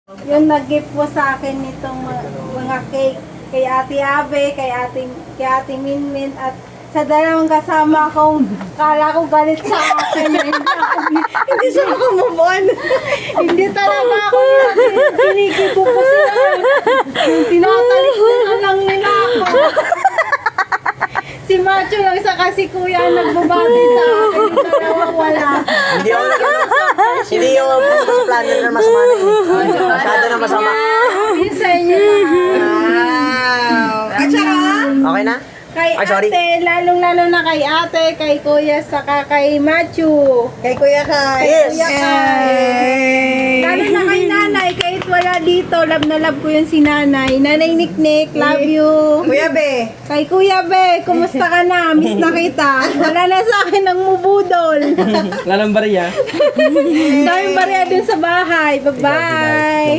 Yung nag-gift po sa akin nitong mga cake kay Ate Abe, kay Ate Minmin at sa dalawang kasama kong kala ko galit sa akin. Hindi siya makamove on. Hindi talaga ako tinikibo ko sila. Tinatalik na lang nila ako. Si Macho lang saka si Kuya nagbabati sa akin. Yung dalawang wala. Hindi ako hindi yung sa plano na masama na eh. Masyado na masama. Yun sa inyo lahat. Wow. At saka, Okay na? Kay Ay, sorry. ate, lalong-lalo na kay ate, kay kuya, saka kay Machu. kay Kuya Kai. Yes. Kuya Kai. Lalo na kay nanay, kahit wala dito, love na love ko yun si nanay. Nanay Niknik, love you. Kuya Be. Kay Kuya Be, kumusta ka na? Miss na kita. Wala na sa akin ng mubudol. Lalang bariya. Daming bariya dun sa bahay. Bye-bye.